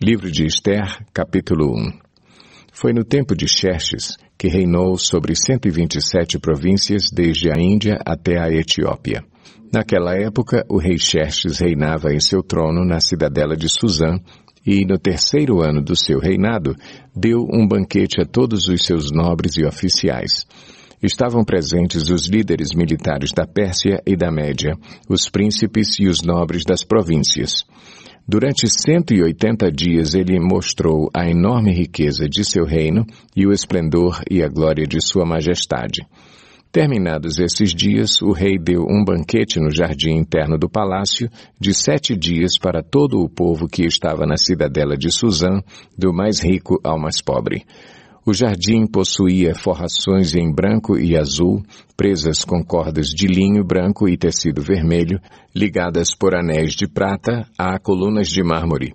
Livro de Ester, capítulo 1. Foi no tempo de Xerxes que reinou sobre 127 províncias desde a Índia até a Etiópia. Naquela época, o rei Xerxes reinava em seu trono na cidadela de Susã e, no 3º ano do seu reinado, deu um banquete a todos os seus nobres e oficiais. Estavam presentes os líderes militares da Pérsia e da Média, os príncipes e os nobres das províncias. Durante 180 dias ele mostrou a enorme riqueza de seu reino e o esplendor e a glória de sua majestade. Terminados esses dias, o rei deu um banquete no jardim interno do palácio de 7 dias para todo o povo que estava na cidadela de Susã, do mais rico ao mais pobre. O jardim possuía forrações em branco e azul, presas com cordas de linho branco e tecido vermelho, ligadas por anéis de prata a colunas de mármore.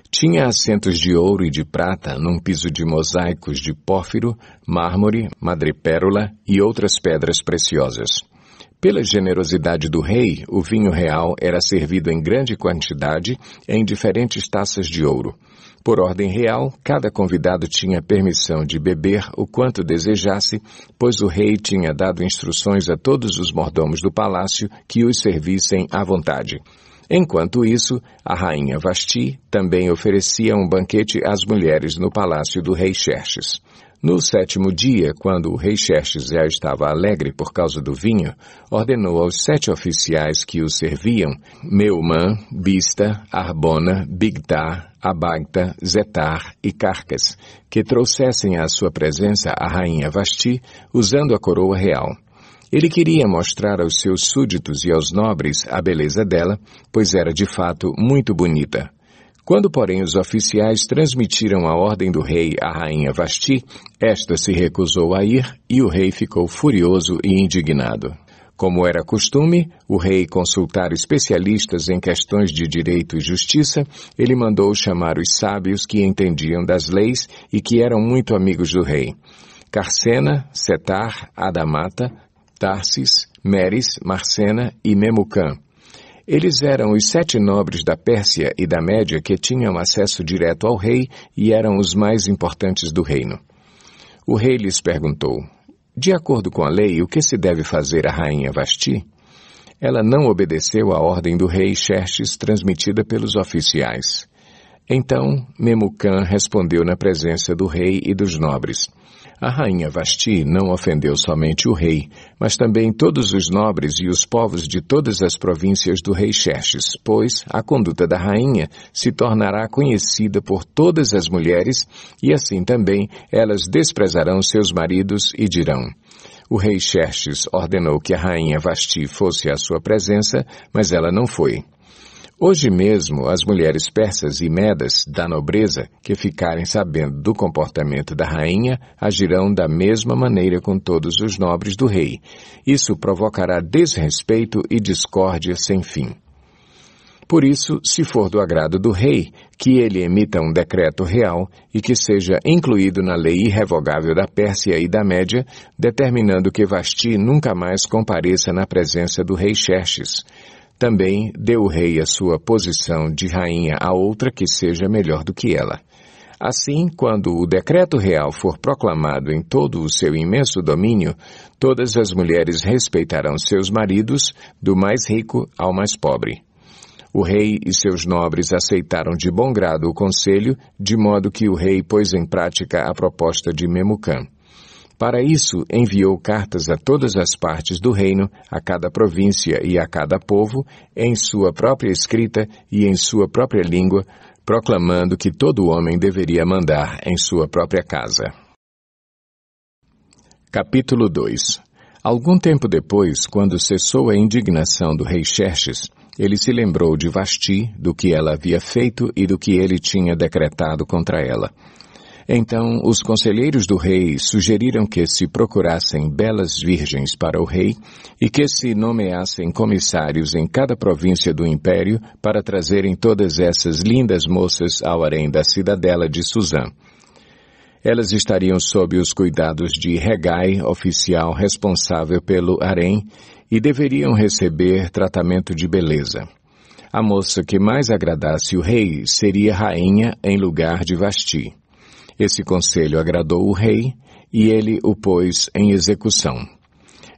Tinha assentos de ouro e de prata num piso de mosaicos de pórfiro, mármore, madrepérola e outras pedras preciosas. Pela generosidade do rei, o vinho real era servido em grande quantidade em diferentes taças de ouro. Por ordem real, cada convidado tinha permissão de beber o quanto desejasse, pois o rei tinha dado instruções a todos os mordomos do palácio que os servissem à vontade. Enquanto isso, a rainha Vasti também oferecia um banquete às mulheres no palácio do rei Xerxes. No 7º dia, quando o rei Xerxes já estava alegre por causa do vinho, ordenou aos 7 oficiais que o serviam, Meumã, Bista, Arbona, Bigtar, Abagta, Zetar e Carcas, que trouxessem à sua presença a rainha Vasti, usando a coroa real. Ele queria mostrar aos seus súditos e aos nobres a beleza dela, pois era de fato muito bonita. Quando, porém, os oficiais transmitiram a ordem do rei à rainha Vasti, esta se recusou a ir e o rei ficou furioso e indignado. Como era costume, o rei consultar especialistas em questões de direito e justiça, ele mandou chamar os sábios que entendiam das leis e que eram muito amigos do rei. Carcena, Setar, Adamata, Tarsis, Meres, Marcena e Memucã. Eles eram os 7 nobres da Pérsia e da Média que tinham acesso direto ao rei e eram os mais importantes do reino. O rei lhes perguntou: de acordo com a lei, o que se deve fazer à rainha Vasti? Ela não obedeceu à ordem do rei Xerxes transmitida pelos oficiais. Então Memucã respondeu na presença do rei e dos nobres: a rainha Vasti não ofendeu somente o rei, mas também todos os nobres e os povos de todas as províncias do rei Xerxes, pois a conduta da rainha se tornará conhecida por todas as mulheres, e assim também elas desprezarão seus maridos e dirão: o rei Xerxes ordenou que a rainha Vasti fosse à sua presença, mas ela não foi. Hoje mesmo, as mulheres persas e medas da nobreza que ficarem sabendo do comportamento da rainha agirão da mesma maneira com todos os nobres do rei. Isso provocará desrespeito e discórdia sem fim. Por isso, se for do agrado do rei, que ele emita um decreto real e que seja incluído na lei irrevogável da Pérsia e da Média, determinando que Vasti nunca mais compareça na presença do rei Xerxes. Também deu o rei a sua posição de rainha a outra que seja melhor do que ela. Assim, quando o decreto real for proclamado em todo o seu imenso domínio, todas as mulheres respeitarão seus maridos, do mais rico ao mais pobre. O rei e seus nobres aceitaram de bom grado o conselho, de modo que o rei pôs em prática a proposta de Memucã. Para isso, enviou cartas a todas as partes do reino, a cada província e a cada povo, em sua própria escrita e em sua própria língua, proclamando que todo homem deveria mandar em sua própria casa. Capítulo 2. Algum tempo depois, quando cessou a indignação do rei Xerxes, ele se lembrou de Vasti, do que ela havia feito e do que ele tinha decretado contra ela. Então, os conselheiros do rei sugeriram que se procurassem belas virgens para o rei e que se nomeassem comissários em cada província do império para trazerem todas essas lindas moças ao harém da cidadela de Susã. Elas estariam sob os cuidados de Hegai, oficial responsável pelo harém, e deveriam receber tratamento de beleza. A moça que mais agradasse o rei seria rainha em lugar de Vasti. Esse conselho agradou o rei e ele o pôs em execução.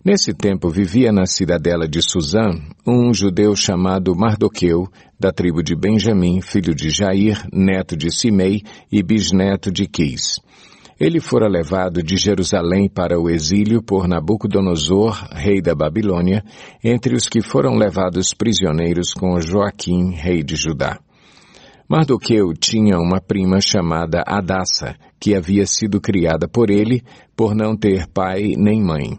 Nesse tempo vivia na cidadela de Susã um judeu chamado Mardoqueu, da tribo de Benjamim, filho de Jair, neto de Simei e bisneto de Quis. Ele fora levado de Jerusalém para o exílio por Nabucodonosor, rei da Babilônia, entre os que foram levados prisioneiros com Joaquim, rei de Judá. Mardoqueu tinha uma prima chamada Hadassa, que havia sido criada por ele, por não ter pai nem mãe.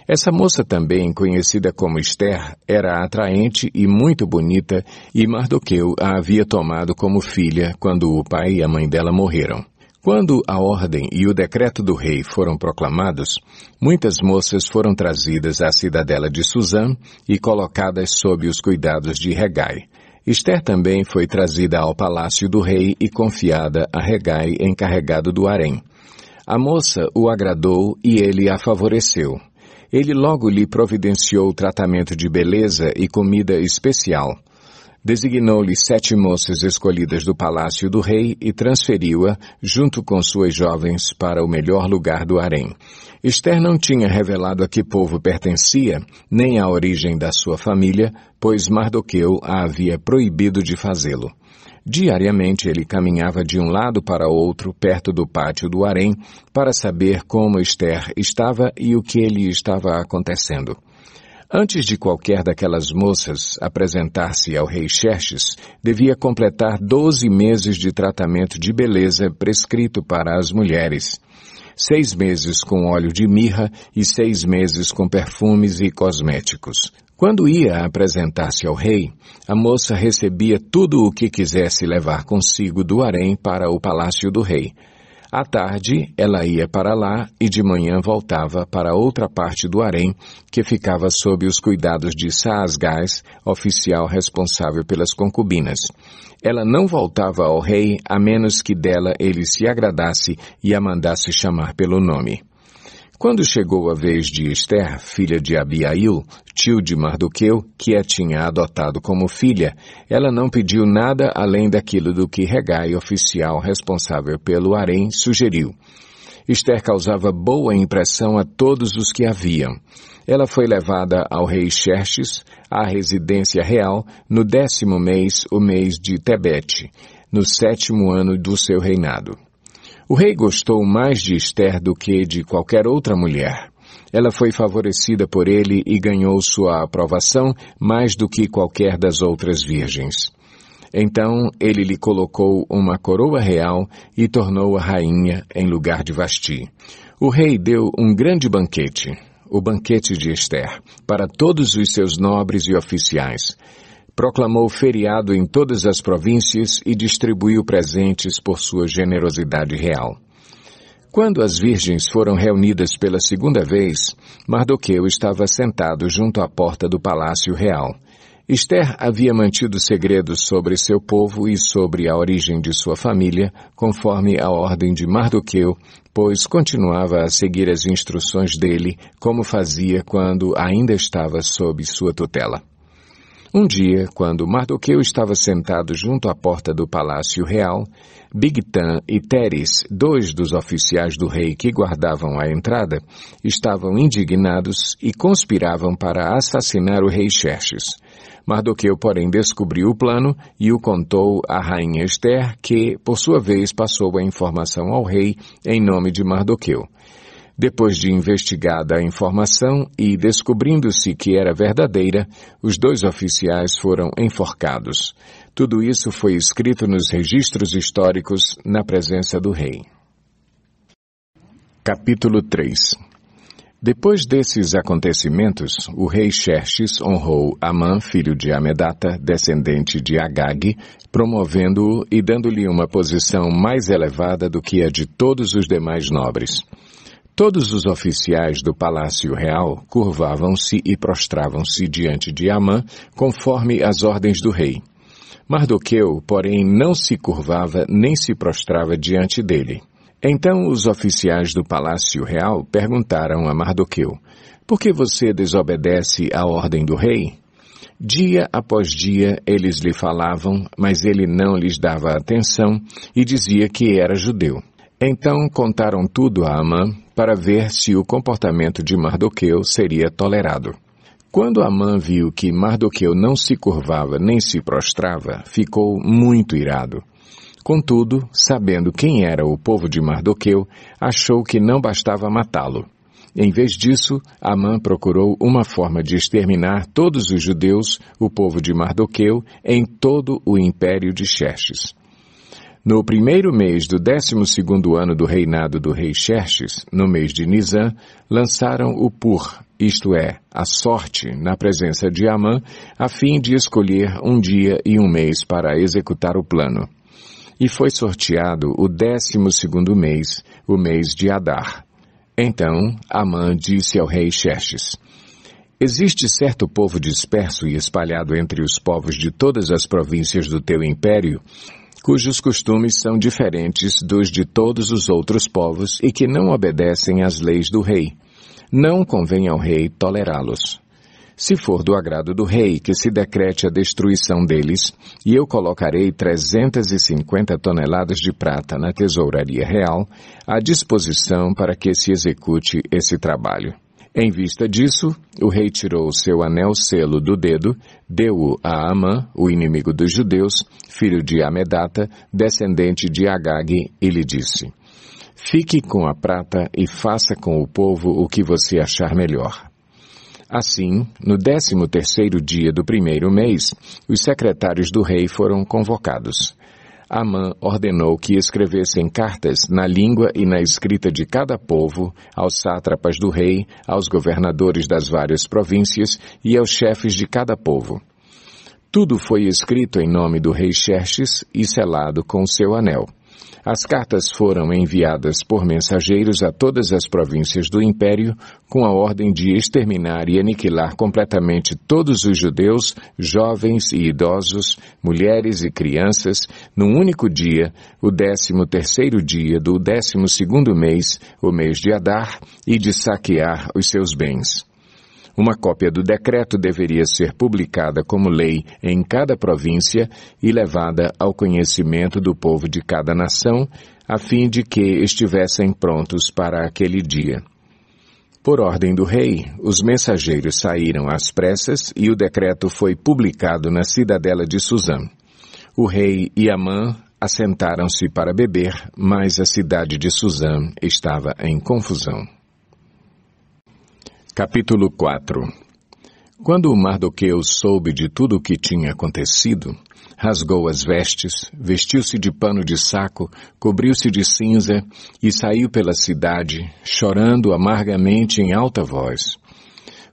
Essa moça também, conhecida como Esther, era atraente e muito bonita, e Mardoqueu a havia tomado como filha quando o pai e a mãe dela morreram. Quando a ordem e o decreto do rei foram proclamados, muitas moças foram trazidas à cidadela de Susã e colocadas sob os cuidados de Hegai. Esther também foi trazida ao palácio do rei e confiada a Hegai, encarregado do harém. A moça o agradou e ele a favoreceu. Ele logo lhe providenciou tratamento de beleza e comida especial. Designou-lhe 7 moças escolhidas do palácio do rei e transferiu-a, junto com suas jovens, para o melhor lugar do harém. Esther não tinha revelado a que povo pertencia, nem a origem da sua família, pois Mardoqueu a havia proibido de fazê-lo. Diariamente ele caminhava de um lado para outro, perto do pátio do harém, para saber como Esther estava e o que lhe estava acontecendo. Antes de qualquer daquelas moças apresentar-se ao rei Xerxes, devia completar 12 meses de tratamento de beleza prescrito para as mulheres. 6 meses com óleo de mirra e 6 meses com perfumes e cosméticos. Quando ia apresentar-se ao rei, a moça recebia tudo o que quisesse levar consigo do harém para o palácio do rei. À tarde, ela ia para lá e de manhã voltava para outra parte do harém, que ficava sob os cuidados de Saasgás, oficial responsável pelas concubinas. Ela não voltava ao rei a menos que dela ele se agradasse e a mandasse chamar pelo nome. Quando chegou a vez de Esther, filha de Abiail, tio de Mardoqueu, que a tinha adotado como filha, ela não pediu nada além daquilo do que Hegai, oficial responsável pelo harém, sugeriu. Esther causava boa impressão a todos os que a viam. Ela foi levada ao rei Xerxes, à residência real, no 10º mês, o mês de Tebete, no 7º ano do seu reinado. O rei gostou mais de Esther do que de qualquer outra mulher. Ela foi favorecida por ele e ganhou sua aprovação mais do que qualquer das outras virgens. Então ele lhe colocou uma coroa real e tornou-a rainha em lugar de Vasti. O rei deu um grande banquete, o banquete de Esther, para todos os seus nobres e oficiais. Proclamou feriado em todas as províncias e distribuiu presentes por sua generosidade real. Quando as virgens foram reunidas pela segunda vez, Mardoqueu estava sentado junto à porta do palácio real. Esther havia mantido segredos sobre seu povo e sobre a origem de sua família, conforme a ordem de Mardoqueu, pois continuava a seguir as instruções dele, como fazia quando ainda estava sob sua tutela. Um dia, quando Mardoqueu estava sentado junto à porta do palácio real, Bigtan e Teres, 2 dos oficiais do rei que guardavam a entrada, estavam indignados e conspiravam para assassinar o rei Xerxes. Mardoqueu, porém, descobriu o plano e o contou à rainha Esther, que, por sua vez, passou a informação ao rei em nome de Mardoqueu. Depois de investigada a informação e descobrindo-se que era verdadeira, os 2 oficiais foram enforcados. Tudo isso foi escrito nos registros históricos na presença do rei. Capítulo 3. Depois desses acontecimentos, o rei Xerxes honrou Amã, filho de Amedata, descendente de Agag, promovendo-o e dando-lhe uma posição mais elevada do que a de todos os demais nobres. Todos os oficiais do palácio real curvavam-se e prostravam-se diante de Amã, conforme as ordens do rei. Mardoqueu, porém, não se curvava nem se prostrava diante dele. Então os oficiais do palácio real perguntaram a Mardoqueu: "Por que você desobedece à ordem do rei?" Dia após dia eles lhe falavam, mas ele não lhes dava atenção e dizia que era judeu. Então contaram tudo a Amã para ver se o comportamento de Mardoqueu seria tolerado. Quando Amã viu que Mardoqueu não se curvava nem se prostrava, ficou muito irado. Contudo, sabendo quem era o povo de Mardoqueu, achou que não bastava matá-lo. Em vez disso, Amã procurou uma forma de exterminar todos os judeus, o povo de Mardoqueu, em todo o império de Xerxes. No primeiro mês do 12º ano do reinado do rei Xerxes, no mês de Nisã, lançaram o pur, isto é, a sorte, na presença de Amã, a fim de escolher um dia e um mês para executar o plano. E foi sorteado o 12º mês, o mês de Adar. Então Amã disse ao rei Xerxes: existe certo povo disperso e espalhado entre os povos de todas as províncias do teu império, cujos costumes são diferentes dos de todos os outros povos e que não obedecem às leis do rei. Não convém ao rei tolerá-los. Se for do agrado do rei que se decrete a destruição deles, e eu colocarei 350 toneladas de prata na tesouraria real, à disposição para que se execute esse trabalho. Em vista disso, o rei tirou o seu anel-selo do dedo, deu-o a Amã, o inimigo dos judeus, filho de Amedata, descendente de Agag, e lhe disse: fique com a prata e faça com o povo o que você achar melhor. Assim, no 13º dia do primeiro mês, os secretários do rei foram convocados. Amã ordenou que escrevessem cartas na língua e na escrita de cada povo, aos sátrapas do rei, aos governadores das várias províncias e aos chefes de cada povo. Tudo foi escrito em nome do rei Xerxes e selado com seu anel. As cartas foram enviadas por mensageiros a todas as províncias do império, com a ordem de exterminar e aniquilar completamente todos os judeus, jovens e idosos, mulheres e crianças, num único dia, o 13º dia do 12º mês, o mês de Adar, e de saquear os seus bens. Uma cópia do decreto deveria ser publicada como lei em cada província e levada ao conhecimento do povo de cada nação, a fim de que estivessem prontos para aquele dia. Por ordem do rei, os mensageiros saíram às pressas e o decreto foi publicado na cidadela de Suzã. O rei e Amã assentaram-se para beber, mas a cidade de Suzã estava em confusão. Capítulo 4. Quando Mardoqueu soube de tudo o que tinha acontecido, rasgou as vestes, vestiu-se de pano de saco, cobriu-se de cinza e saiu pela cidade, chorando amargamente em alta voz.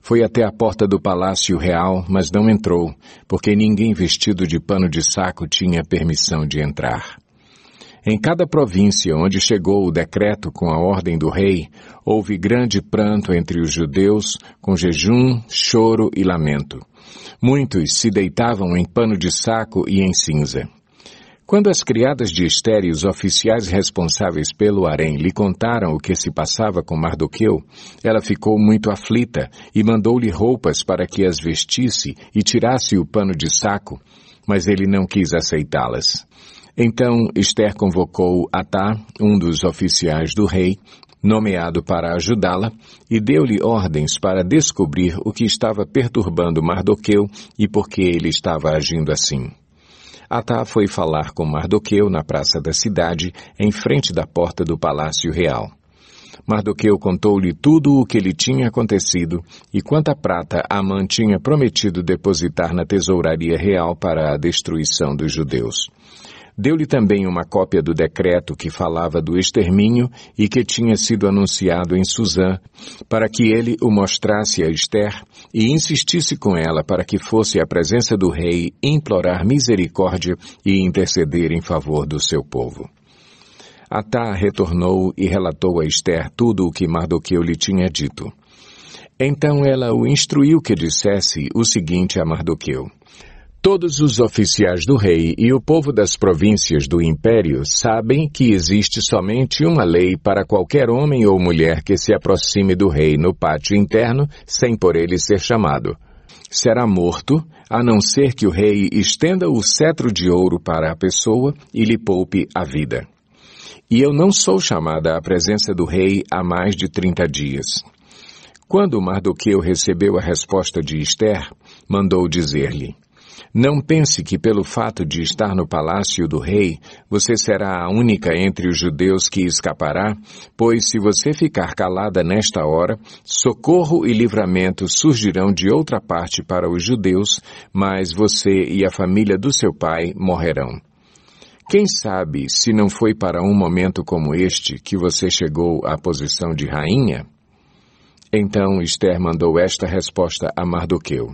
Foi até a porta do palácio real, mas não entrou, porque ninguém vestido de pano de saco tinha permissão de entrar. Em cada província onde chegou o decreto com a ordem do rei, houve grande pranto entre os judeus, com jejum, choro e lamento. Muitos se deitavam em pano de saco e em cinza. Quando as criadas de Ester e os oficiais responsáveis pelo harém lhe contaram o que se passava com Mardoqueu, ela ficou muito aflita e mandou-lhe roupas para que as vestisse e tirasse o pano de saco, mas ele não quis aceitá-las. Então Ester convocou Atá, um dos oficiais do rei, nomeado para ajudá-la, e deu-lhe ordens para descobrir o que estava perturbando Mardoqueu e por que ele estava agindo assim. Atá foi falar com Mardoqueu na praça da cidade, em frente da porta do palácio real. Mardoqueu contou-lhe tudo o que lhe tinha acontecido e quanta prata Amã tinha prometido depositar na tesouraria real para a destruição dos judeus. Deu-lhe também uma cópia do decreto que falava do extermínio e que tinha sido anunciado em Suzã, para que ele o mostrasse a Ester e insistisse com ela para que fosse à presença do rei implorar misericórdia e interceder em favor do seu povo. Atá retornou e relatou a Ester tudo o que Mardoqueu lhe tinha dito. Então ela o instruiu que dissesse o seguinte a Mardoqueu: todos os oficiais do rei e o povo das províncias do império sabem que existe somente uma lei para qualquer homem ou mulher que se aproxime do rei no pátio interno sem por ele ser chamado. será morto, a não ser que o rei estenda o cetro de ouro para a pessoa e lhe poupe a vida. E eu não sou chamada à presença do rei há mais de 30 dias. Quando Mardoqueu recebeu a resposta de Ester, mandou dizer-lhe: Não pense que pelo fato de estar no palácio do rei, você será a única entre os judeus que escapará, pois se você ficar calada nesta hora, socorro e livramento surgirão de outra parte para os judeus, mas você e a família do seu pai morrerão. Quem sabe se não foi para um momento como este que você chegou à posição de rainha? Então Ester mandou esta resposta a Mardoqueu: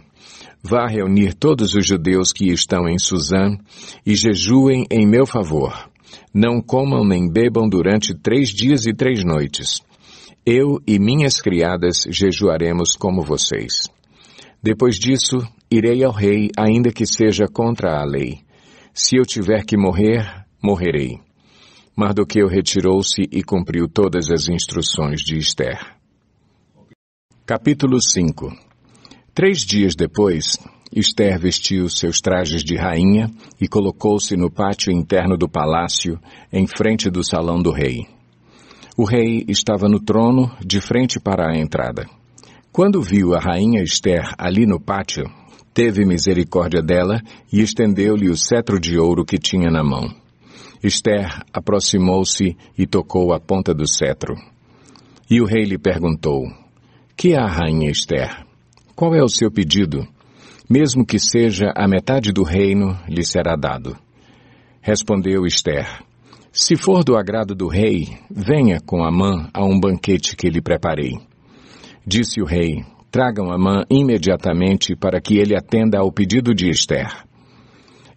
Vá reunir todos os judeus que estão em Suzã e jejuem em meu favor. Não comam nem bebam durante 3 dias e 3 noites. Eu e minhas criadas jejuaremos como vocês. Depois disso, irei ao rei, ainda que seja contra a lei. Se eu tiver que morrer, morrerei. Mardoqueu retirou-se e cumpriu todas as instruções de Ester. Capítulo 5. 3 dias depois, Ester vestiu seus trajes de rainha e colocou-se no pátio interno do palácio, em frente do salão do rei. O rei estava no trono, de frente para a entrada. Quando viu a rainha Ester ali no pátio, teve misericórdia dela e estendeu-lhe o cetro de ouro que tinha na mão. Ester aproximou-se e tocou a ponta do cetro. E o rei lhe perguntou: Que há, rainha Ester? Qual é o seu pedido? Mesmo que seja a metade do reino, lhe será dado. Respondeu Ester: Se for do agrado do rei, venha com Amã a um banquete que lhe preparei. Disse o rei: Tragam Amã imediatamente para que ele atenda ao pedido de Ester.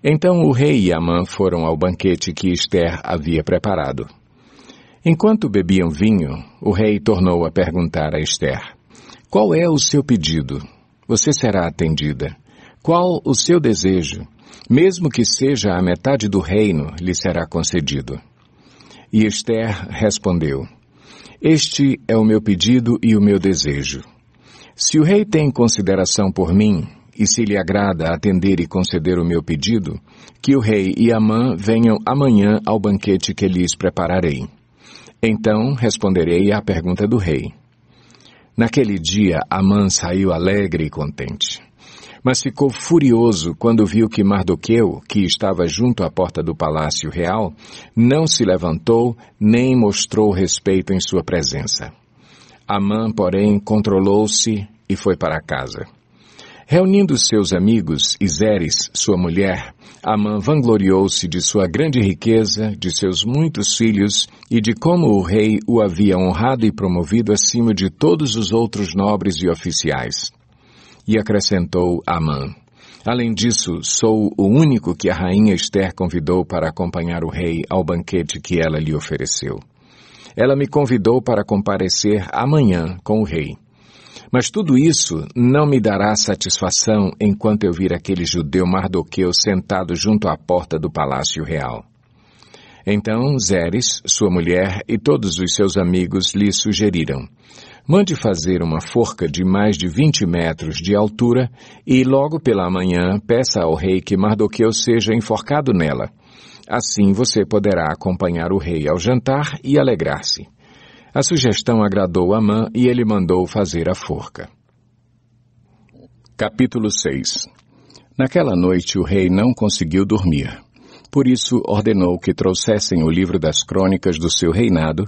Então o rei e Amã foram ao banquete que Ester havia preparado. Enquanto bebiam vinho, o rei tornou a perguntar a Ester: Qual é o seu pedido? Você será atendida. Qual o seu desejo? Mesmo que seja a metade do reino, lhe será concedido. E Ester respondeu: Este é o meu pedido e o meu desejo. Se o rei tem consideração por mim, e se lhe agrada atender e conceder o meu pedido, que o rei e Amã venham amanhã ao banquete que lhes prepararei. Então responderei à pergunta do rei. Naquele dia, Amã saiu alegre e contente. Mas ficou furioso quando viu que Mardoqueu, que estava junto à porta do palácio real, não se levantou nem mostrou respeito em sua presença. Amã, porém, controlou-se e foi para casa. Reunindo seus amigos e Zeres, sua mulher, Amã vangloriou-se de sua grande riqueza, de seus muitos filhos e de como o rei o havia honrado e promovido acima de todos os outros nobres e oficiais. E acrescentou Amã: Além disso, sou o único que a rainha Ester convidou para acompanhar o rei ao banquete que ela lhe ofereceu. Ela me convidou para comparecer amanhã com o rei. Mas tudo isso não me dará satisfação enquanto eu vir aquele judeu Mardoqueu sentado junto à porta do palácio real. Então Zeres, sua mulher e todos os seus amigos lhe sugeriram: Mande fazer uma forca de mais de 20 metros de altura e logo pela manhã peça ao rei que Mardoqueu seja enforcado nela. Assim você poderá acompanhar o rei ao jantar e alegrar-se. A sugestão agradou Amã e ele mandou fazer a forca. Capítulo 6. Naquela noite o rei não conseguiu dormir. Por isso ordenou que trouxessem o livro das crônicas do seu reinado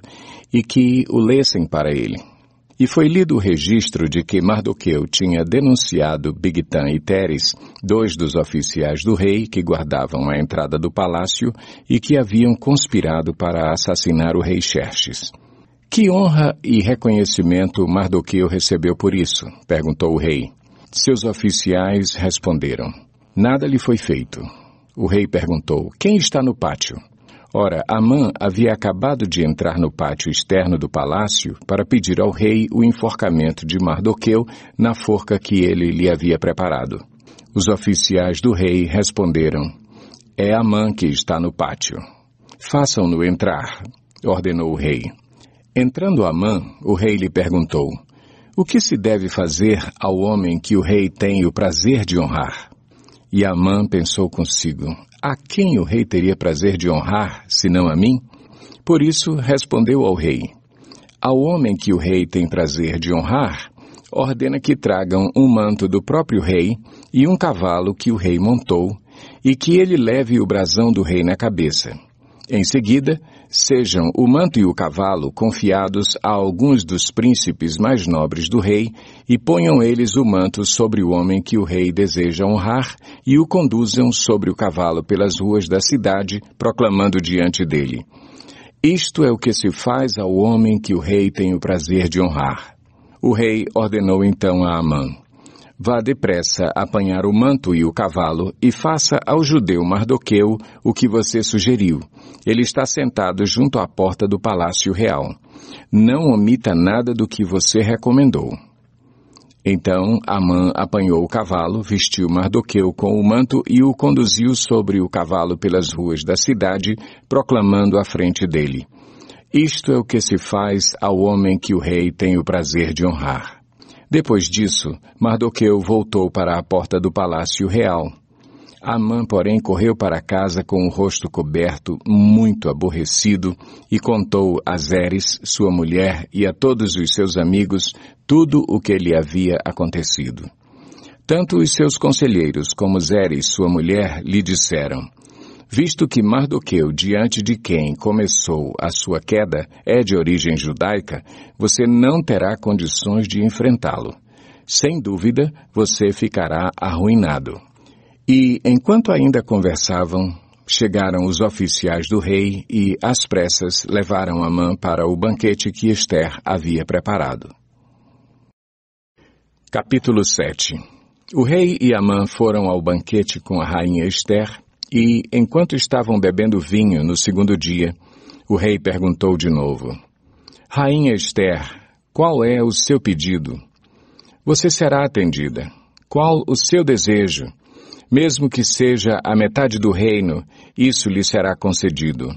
e que o lessem para ele. E foi lido o registro de que Mardoqueu tinha denunciado Bigtã e Teres, 2 dos oficiais do rei que guardavam a entrada do palácio e que haviam conspirado para assassinar o rei Xerxes. Que honra e reconhecimento Mardoqueu recebeu por isso? Perguntou o rei. Seus oficiais responderam: Nada lhe foi feito. O rei perguntou: Quem está no pátio? Ora, Amã havia acabado de entrar no pátio externo do palácio para pedir ao rei o enforcamento de Mardoqueu na forca que ele lhe havia preparado. Os oficiais do rei responderam: É Amã que está no pátio. Façam-no entrar, ordenou o rei. Entrando Amã, o rei lhe perguntou: O que se deve fazer ao homem que o rei tem o prazer de honrar? E Amã pensou consigo, a quem o rei teria prazer de honrar, senão a mim? Por isso respondeu ao rei, ao homem que o rei tem prazer de honrar, ordena que tragam um manto do próprio rei e um cavalo que o rei montou, e que ele leve o brasão do rei na cabeça. Em seguida, sejam o manto e o cavalo confiados a alguns dos príncipes mais nobres do rei, e ponham eles o manto sobre o homem que o rei deseja honrar, e o conduzam sobre o cavalo pelas ruas da cidade, proclamando diante dele, isto é o que se faz ao homem que o rei tem o prazer de honrar. O rei ordenou então a Amã, vá depressa apanhar o manto e o cavalo e faça ao judeu Mardoqueu o que você sugeriu. Ele está sentado junto à porta do palácio real. Não omita nada do que você recomendou. Então Amã apanhou o cavalo, vestiu Mardoqueu com o manto e o conduziu sobre o cavalo pelas ruas da cidade, proclamando à frente dele, isto é o que se faz ao homem que o rei tem o prazer de honrar. Depois disso, Mardoqueu voltou para a porta do palácio real. Amã, porém, correu para casa com o rosto coberto, muito aborrecido, e contou a Zeres, sua mulher, e a todos os seus amigos tudo o que lhe havia acontecido. Tanto os seus conselheiros como Zeres, sua mulher, lhe disseram, visto que Mardoqueu, diante de quem começou a sua queda, é de origem judaica, você não terá condições de enfrentá-lo. Sem dúvida, você ficará arruinado. E, enquanto ainda conversavam, chegaram os oficiais do rei e, às pressas, levaram Amã para o banquete que Ester havia preparado. Capítulo 7. O rei e Amã foram ao banquete com a rainha Ester e, enquanto estavam bebendo vinho no segundo dia, o rei perguntou de novo, Rainha Ester, qual é o seu pedido? Você será atendida. Qual o seu desejo? Mesmo que seja a metade do reino, isso lhe será concedido.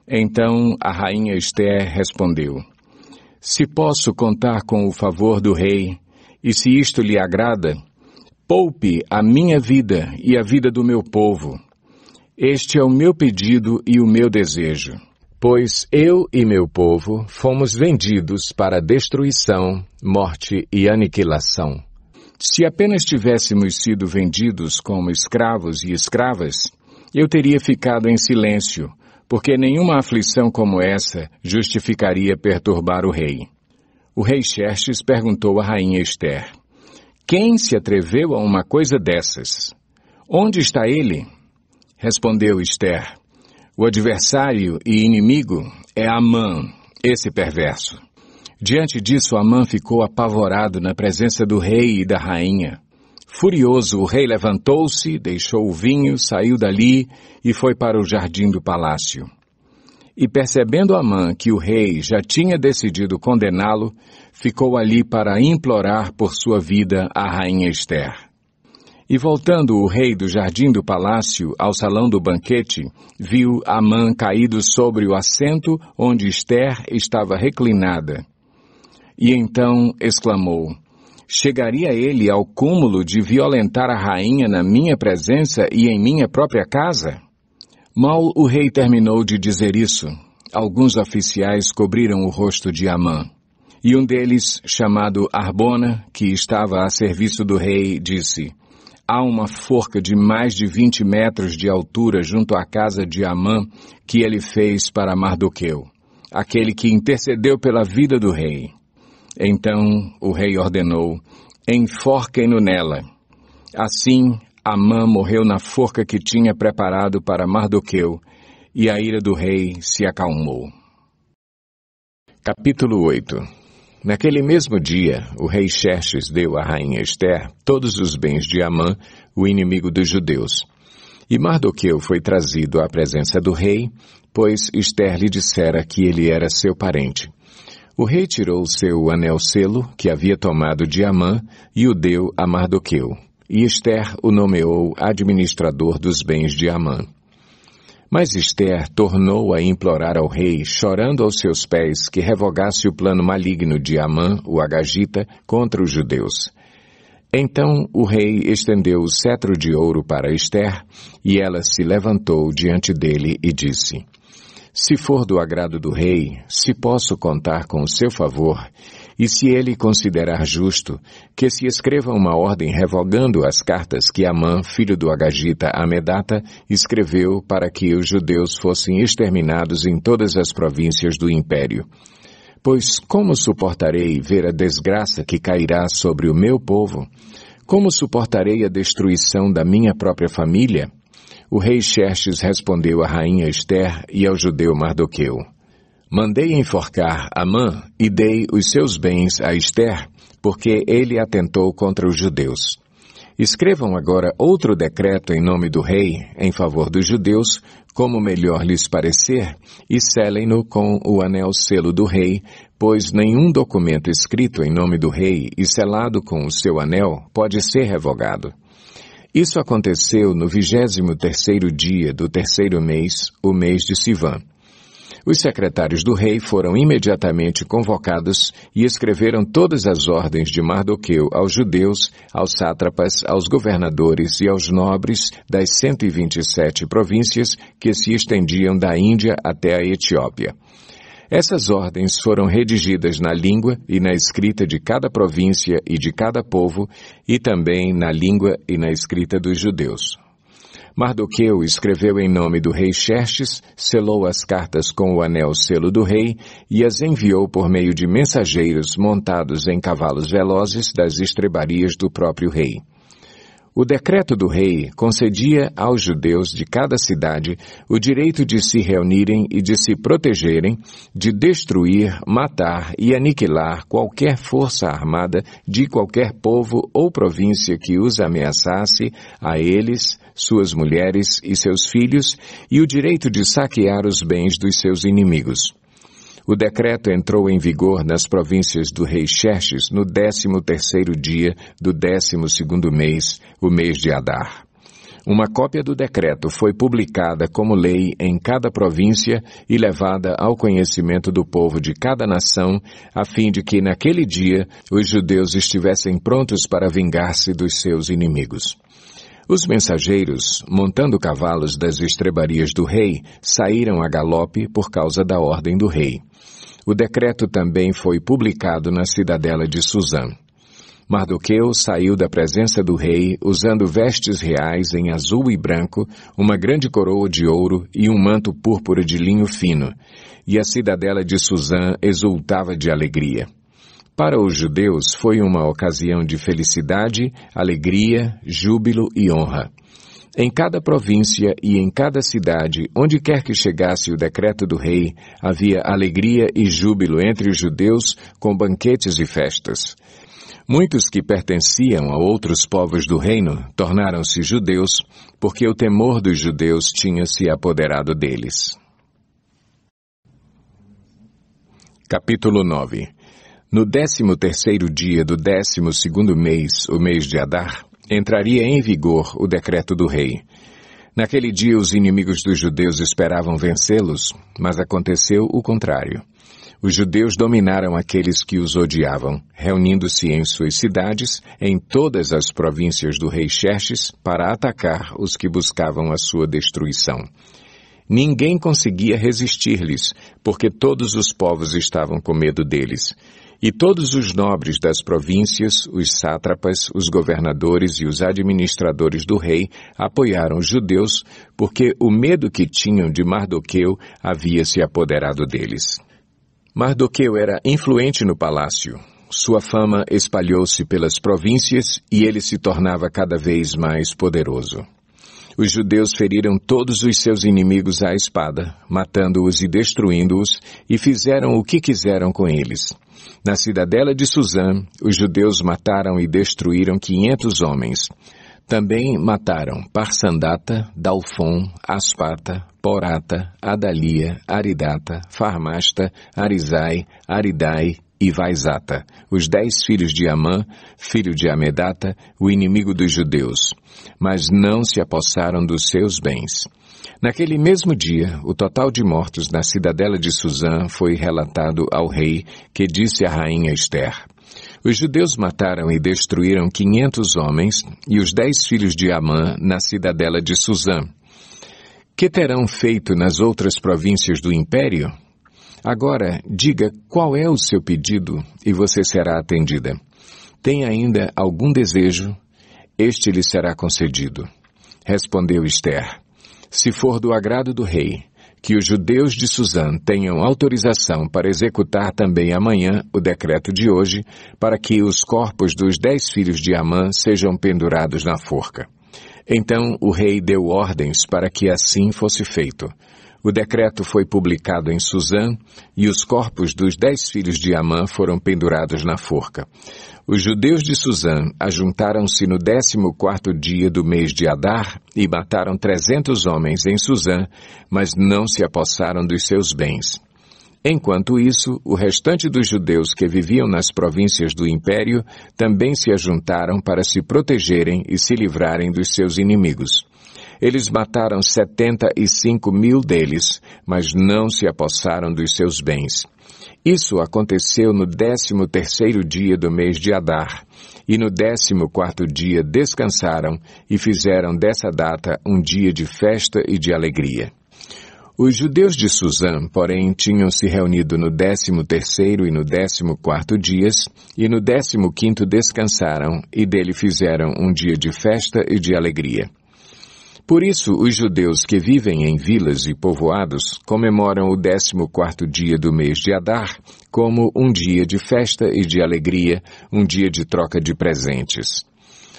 Então a rainha Ester respondeu, se posso contar com o favor do rei, e se isto lhe agrada, poupe a minha vida e a vida do meu povo. Este é o meu pedido e o meu desejo, pois eu e meu povo fomos vendidos para destruição, morte e aniquilação. Se apenas tivéssemos sido vendidos como escravos e escravas, eu teria ficado em silêncio, porque nenhuma aflição como essa justificaria perturbar o rei. O rei Xerxes perguntou à rainha Ester, quem se atreveu a uma coisa dessas? Onde está ele? Respondeu Ester, o adversário e inimigo é Amã, esse perverso. Diante disso, Amã ficou apavorado na presença do rei e da rainha. Furioso, o rei levantou-se, deixou o vinho, saiu dali e foi para o jardim do palácio. E percebendo Amã que o rei já tinha decidido condená-lo, ficou ali para implorar por sua vida a rainha Ester. E voltando o rei do jardim do palácio ao salão do banquete, viu Amã caído sobre o assento onde Ester estava reclinada. E então exclamou, chegaria ele ao cúmulo de violentar a rainha na minha presença e em minha própria casa? Mal o rei terminou de dizer isso, alguns oficiais cobriram o rosto de Amã. E um deles, chamado Arbona, que estava a serviço do rei, disse, há uma forca de mais de 20 metros de altura junto à casa de Amã que ele fez para Mardoqueu, aquele que intercedeu pela vida do rei. Então o rei ordenou, enforquem-no nela. Assim, Amã morreu na forca que tinha preparado para Mardoqueu, e a ira do rei se acalmou. Capítulo 8. Naquele mesmo dia, o rei Xerxes deu à rainha Ester todos os bens de Amã, o inimigo dos judeus. E Mardoqueu foi trazido à presença do rei, pois Ester lhe dissera que ele era seu parente. O rei tirou seu anel-selo, que havia tomado de Amã, e o deu a Mardoqueu. E Ester o nomeou administrador dos bens de Amã. Mas Ester tornou a implorar ao rei, chorando aos seus pés, que revogasse o plano maligno de Amã, o agagita, contra os judeus. Então o rei estendeu o cetro de ouro para Ester, e ela se levantou diante dele e disse: Se for do agrado do rei, se posso contar com o seu favor, e se ele considerar justo, que se escreva uma ordem revogando as cartas que Amã, filho do agagita Amedata, escreveu para que os judeus fossem exterminados em todas as províncias do império. Pois como suportarei ver a desgraça que cairá sobre o meu povo? Como suportarei a destruição da minha própria família? O rei Xerxes respondeu à rainha Ester e ao judeu Mardoqueu: Mandei enforcar Amã e dei os seus bens a Ester, porque ele atentou contra os judeus. Escrevam agora outro decreto em nome do rei, em favor dos judeus, como melhor lhes parecer, e selem-no com o anel-selo do rei, pois nenhum documento escrito em nome do rei e selado com o seu anel pode ser revogado. Isso aconteceu no 23º dia do 3º mês, o mês de Sivã. Os secretários do rei foram imediatamente convocados e escreveram todas as ordens de Mardoqueu aos judeus, aos sátrapas, aos governadores e aos nobres das 127 províncias que se estendiam da Índia até a Etiópia. Essas ordens foram redigidas na língua e na escrita de cada província e de cada povo, e também na língua e na escrita dos judeus. Mardoqueu escreveu em nome do rei Xerxes, selou as cartas com o anel-selo do rei e as enviou por meio de mensageiros montados em cavalos velozes das estrebarias do próprio rei. O decreto do rei concedia aos judeus de cada cidade o direito de se reunirem e de se protegerem, de destruir, matar e aniquilar qualquer força armada de qualquer povo ou província que os ameaçasse, a eles, suas mulheres e seus filhos, e o direito de saquear os bens dos seus inimigos. O decreto entrou em vigor nas províncias do rei Xerxes no 13º dia do 12º mês, o mês de Adar. Uma cópia do decreto foi publicada como lei em cada província e levada ao conhecimento do povo de cada nação, a fim de que naquele dia os judeus estivessem prontos para vingar-se dos seus inimigos. Os mensageiros, montando cavalos das estrebarias do rei, saíram a galope por causa da ordem do rei. O decreto também foi publicado na cidadela de Suzã. Mardoqueu saiu da presença do rei usando vestes reais em azul e branco, uma grande coroa de ouro e um manto púrpura de linho fino, e a cidadela de Suzã exultava de alegria. Para os judeus foi uma ocasião de felicidade, alegria, júbilo e honra. Em cada província e em cada cidade, onde quer que chegasse o decreto do rei, havia alegria e júbilo entre os judeus com banquetes e festas. Muitos que pertenciam a outros povos do reino tornaram-se judeus, porque o temor dos judeus tinha se apoderado deles. Capítulo 9. No 13º dia do 12º mês, o mês de Adar, entraria em vigor o decreto do rei. Naquele dia os inimigos dos judeus esperavam vencê-los, mas aconteceu o contrário. Os judeus dominaram aqueles que os odiavam, reunindo-se em suas cidades, em todas as províncias do rei Xerxes, para atacar os que buscavam a sua destruição. Ninguém conseguia resistir-lhes, porque todos os povos estavam com medo deles. E todos os nobres das províncias, os sátrapas, os governadores e os administradores do rei apoiaram os judeus, porque o medo que tinham de Mardoqueu havia se apoderado deles. Mardoqueu era influente no palácio. Sua fama espalhou-se pelas províncias e ele se tornava cada vez mais poderoso. Os judeus feriram todos os seus inimigos à espada, matando-os e destruindo-os, e fizeram o que quiseram com eles. Na cidadela de Suzã, os judeus mataram e destruíram 500 homens. Também mataram Parsandata, Dalfon, Aspata, Porata, Adalia, Aridata, Farmasta, Arizai, Aridai e Vaizata, os 10 filhos de Amã, filho de Amedata, o inimigo dos judeus. Mas não se apossaram dos seus bens. Naquele mesmo dia, o total de mortos na cidadela de Suzã foi relatado ao rei, que disse à rainha Ester: os judeus mataram e destruíram 500 homens e os 10 filhos de Amã na cidadela de Suzã. Que terão feito nas outras províncias do império? Agora, diga qual é o seu pedido e você será atendida. Tem ainda algum desejo? Este lhe será concedido. Respondeu Ester: se for do agrado do rei, que os judeus de Suzã tenham autorização para executar também amanhã o decreto de hoje, para que os corpos dos 10 filhos de Amã sejam pendurados na forca. Então o rei deu ordens para que assim fosse feito. O decreto foi publicado em Suzã, e os corpos dos 10 filhos de Amã foram pendurados na forca. Os judeus de Suzã ajuntaram-se no 14º dia do mês de Adar e mataram 300 homens em Suzã, mas não se apossaram dos seus bens. Enquanto isso, o restante dos judeus que viviam nas províncias do império também se ajuntaram para se protegerem e se livrarem dos seus inimigos. Eles mataram 75.000 deles, mas não se apossaram dos seus bens. Isso aconteceu no 13º dia do mês de Adar, e no 14º dia descansaram e fizeram dessa data um dia de festa e de alegria. Os judeus de Suzã, porém, tinham se reunido no 13º e no 14º dias, e no 15º descansaram, e dele fizeram um dia de festa e de alegria. Por isso, os judeus que vivem em vilas e povoados comemoram o 14º dia do mês de Adar como um dia de festa e de alegria, um dia de troca de presentes.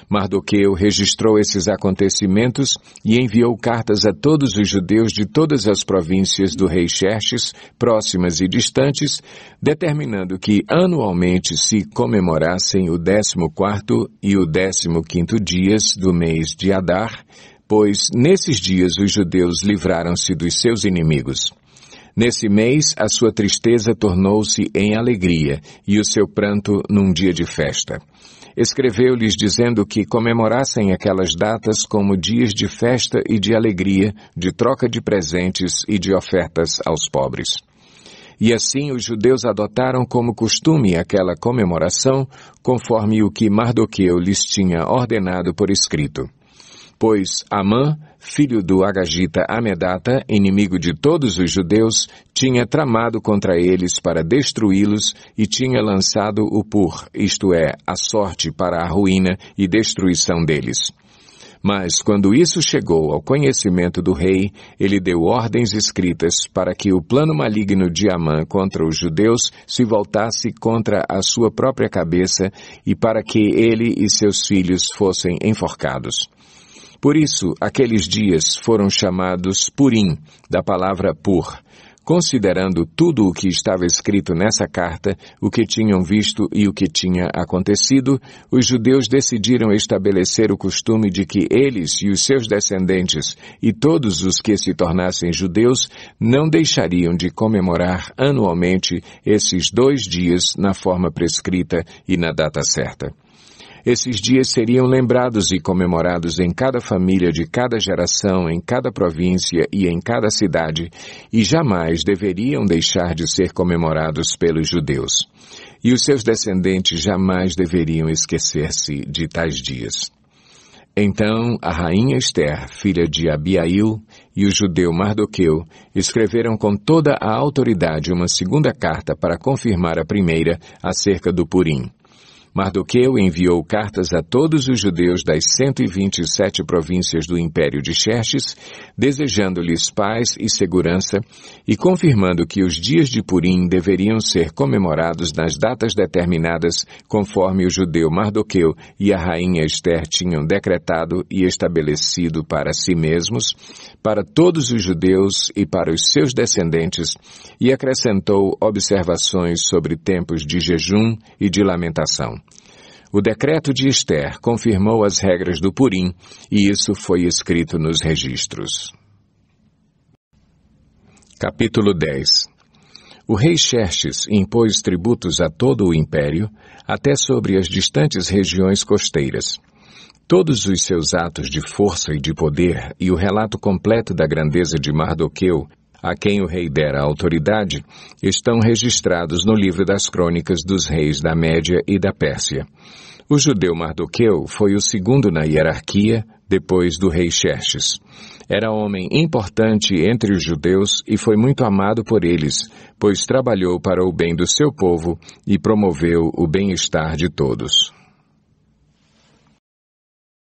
Mardoqueu registrou esses acontecimentos e enviou cartas a todos os judeus de todas as províncias do rei Xerxes, próximas e distantes, determinando que anualmente se comemorassem o 14º e o 15º dias do mês de Adar, pois nesses dias os judeus livraram-se dos seus inimigos. Nesse mês, a sua tristeza tornou-se em alegria e o seu pranto num dia de festa. Escreveu-lhes dizendo que comemorassem aquelas datas como dias de festa e de alegria, de troca de presentes e de ofertas aos pobres. E assim os judeus adotaram como costume aquela comemoração, conforme o que Mardoqueu lhes tinha ordenado por escrito. Pois Amã, filho do Agagita Amedata, inimigo de todos os judeus, tinha tramado contra eles para destruí-los e tinha lançado o pur, isto é, a sorte para a ruína e destruição deles. Mas quando isso chegou ao conhecimento do rei, ele deu ordens escritas para que o plano maligno de Amã contra os judeus se voltasse contra a sua própria cabeça e para que ele e seus filhos fossem enforcados. Por isso, aqueles dias foram chamados Purim, da palavra pur, considerando tudo o que estava escrito nessa carta, o que tinham visto e o que tinha acontecido, os judeus decidiram estabelecer o costume de que eles e os seus descendentes e todos os que se tornassem judeus não deixariam de comemorar anualmente esses 2 dias na forma prescrita e na data certa. Esses dias seriam lembrados e comemorados em cada família de cada geração, em cada província e em cada cidade, e jamais deveriam deixar de ser comemorados pelos judeus. E os seus descendentes jamais deveriam esquecer-se de tais dias. Então a rainha Ester, filha de Abiail, e o judeu Mardoqueu escreveram com toda a autoridade uma segunda carta para confirmar a primeira acerca do Purim. Mardoqueu enviou cartas a todos os judeus das 127 províncias do Império de Xerxes, desejando-lhes paz e segurança e confirmando que os dias de Purim deveriam ser comemorados nas datas determinadas conforme o judeu Mardoqueu e a rainha Ester tinham decretado e estabelecido para si mesmos, para todos os judeus e para os seus descendentes, e acrescentou observações sobre tempos de jejum e de lamentação. O decreto de Ester confirmou as regras do Purim, e isso foi escrito nos registros. Capítulo 10. O rei Xerxes impôs tributos a todo o império, até sobre as distantes regiões costeiras. Todos os seus atos de força e de poder e o relato completo da grandeza de Mardoqueu, a quem o rei dera autoridade, estão registrados no livro das crônicas dos reis da Média e da Pérsia. O judeu Mardoqueu foi o segundo na hierarquia, depois do rei Xerxes. Era homem importante entre os judeus e foi muito amado por eles, pois trabalhou para o bem do seu povo e promoveu o bem-estar de todos.